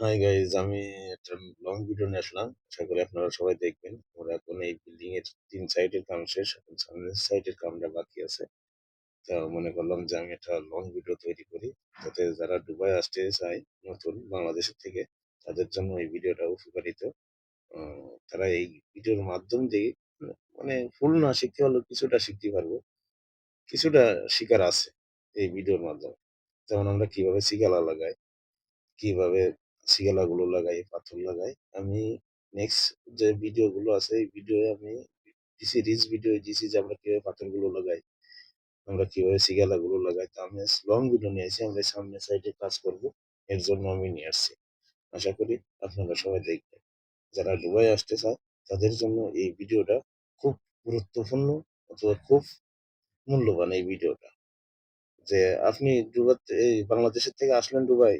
Hi guys, আমি একটা long video নিয়ে আসলাম। আশা করি আপনারা সবাই দেখবেন। আমরা এখন এই বিল্ডিং এর ৩ সাইডের কাম শেষ, এখন সামনের সাইডের কামটা বাকি আছে। তো মনে করলাম যে আমি একটা লং ভিডিও তৈরি করি, যাতে যারা দুবাই আসতে চায় নতুন বাংলাদেশের থেকে, তাদের জন্য এই ভিডিওটা উপকারিত। তারা এই ভিডিওর মাধ্যম দিয়ে মানে ফুল না শিখতে পারলেও কিছুটা শিখতে পারবো। কিছুটা শিখার আছে এই ভিডিওর মাধ্যমে। যেমন আমরা কিভাবে সিগালা লাগাই, কিভাবে সিগালাগুলো লাগাই, পাথর লাগাই। আমি নেক্সট যে ভিডিওগুলো আছে এই ভিডিও আমি দিছি, রিচ ভিডিও দিছি যে আমরা কিভাবে পাথরগুলো লাগাই, আমরা কিভাবে সিগালাগুলো লাগাই। তো আমি লং ভিডিও নিয়ে আসি, আমরা সামনের সাইডে কাজ করব, এর জন্য আমি নিয়ে আসছি। আশা করি আপনারা সবাই দেখবেন। যারা দুবাই আসতে চায় তাদের জন্য এই ভিডিওটা খুব গুরুত্বপূর্ণ অথবা খুব মূল্যবান এই ভিডিওটা। যে আপনি দুবাই এই বাংলাদেশের থেকে আসলেন দুবাই,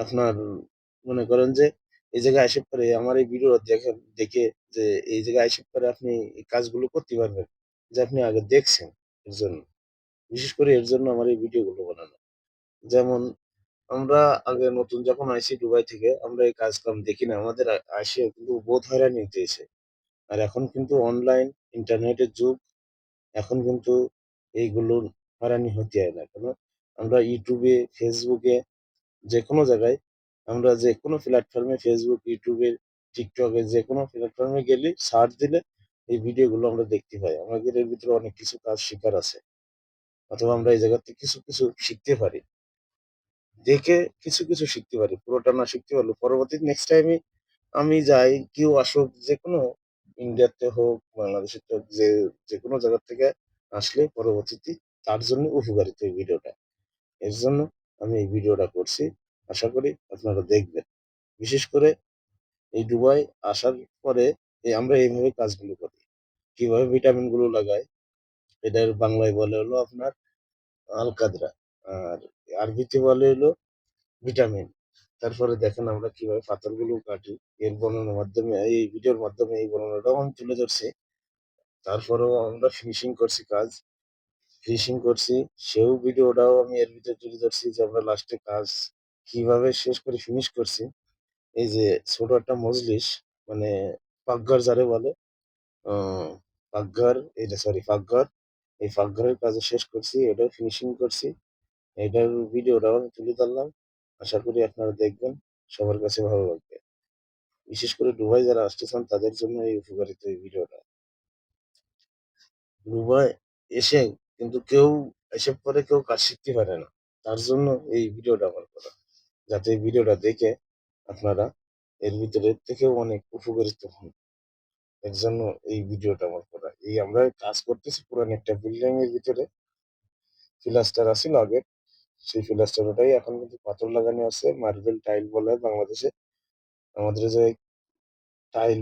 আপনার মনে করেন যে এই জায়গায় আইসা পরে আমার এই ভিডিও দেখেন, দেখে যে এই জায়গায় আইসা পরে আপনি এই কাজগুলো করতে পারবেন, যে আপনি আগে দেখছেন। এর জন্য, বিশেষ করে এর জন্য আমার এই ভিডিওগুলো বানানো। যেমন আমরা আগে নতুন যখন আইসি দুবাই থেকে, আমরা এই কাজ কাম দেখি না, আমাদের আইসে কিন্তু বহুত হয়রানি হইতেছে। আর এখন কিন্তু অনলাইন ইন্টারনেটের যুগ, এখন কিন্তু এইগুলোর হয়রানি হতে হয় না কেন। আমরা ইউটিউবে, ফেসবুকে, যেকোনো জায়গায়, আমরা যেকোনো প্ল্যাটফর্মে, ফেসবুক, ইউটিউবে, টিকটকে, যেকোনো প্ল্যাটফর্মে গেলে সার্চ দিলে এই ভিডিওগুলো আমরা দেখতে পাই। আমাদের এর ভিতরে অনেক কিছু কাজ শিখার আছে, অথবা আমরা এই জায়গা থেকে কিছু কিছু শিখতে পারি। দেখে কিছু কিছু শিখতে পারি, পুরোটা না শিখতে পারলেও পরবর্তী নেক্সট টাইমে আমি যাই, কেউ আসুক, যেকোনো ইন্ডিয়াতে হোক, বাংলাদেশের হোক, যেকোনো জায়গা থেকে আসলে পরবর্তীতে তার জন্য উপকারিত এই ভিডিওটা। এর জন্য আমি এই ভিডিওটা করছি। আশা করি আপনারা দেখবেন। বিশেষ করে এই দুবাই আসার পরে আমরা এইভাবে কাজগুলো করি। কিভাবে ভিটামিন গুলো লাগাই, এটার বাংলায় বলে হলো আপনার আল-কাদরা। আর আরবিতে বলে হলো ভিটামিন। তারপরে দেখেন আমরা কিভাবে পাথরগুলো কাটি। এর বর্ণনার মাধ্যমে, এই ভিডিওর মাধ্যমে এই বর্ণনাটাও আমি তুলে ধরছি। তারপরেও আমরা ফিনিশিং করছি কাজ। ফিনিশিং করছি, সেও ভিডিওটাও আমি এর ভিতরে তুলে ধরছি যে আমরা লাস্টে কাজ কিভাবে শেষ করে ফিনিশ করছি। এই যে ছোট একটা মজলিস, মানে পাকঘর যারে বলে, আ পাকঘর, এইটা সরি পাকঘর। এই পাকঘরের কাজও শেষ করছি, এটাও ফিনিশিং করছি। এটার ভিডিওটাও আমি তুলে ধরলাম। আশা করি আপনারা দেখবেন, সবার কাছে ভালো লাগবে। বিশেষ করে দুবাই যারা আসতে চান তাদের জন্য এই উপকারিত এই ভিডিওটা। দুবাই এসে কিন্তু কেউ এসে পরে কেউ কাজ শিখতে পারে না। তার জন্য এই ভিডিওটা আমার করা। যাতে এই ভিডিওটা দেখে আপনারা এর ভিতরে থেকেও অনেক উপকারিত হন। এর জন্য এই ভিডিওটা আমার করা। এই আমরা কাজ করতেছি পুরান একটা বিল্ডিং এর ভিতরে। প্লাস্টার আছিল আগে। সেই প্লাস্টার ওটাই, এখন কিন্তু পাথর লাগানো আছে। মার্বেল টাইল বলে বাংলাদেশে। আমাদের যে টাইল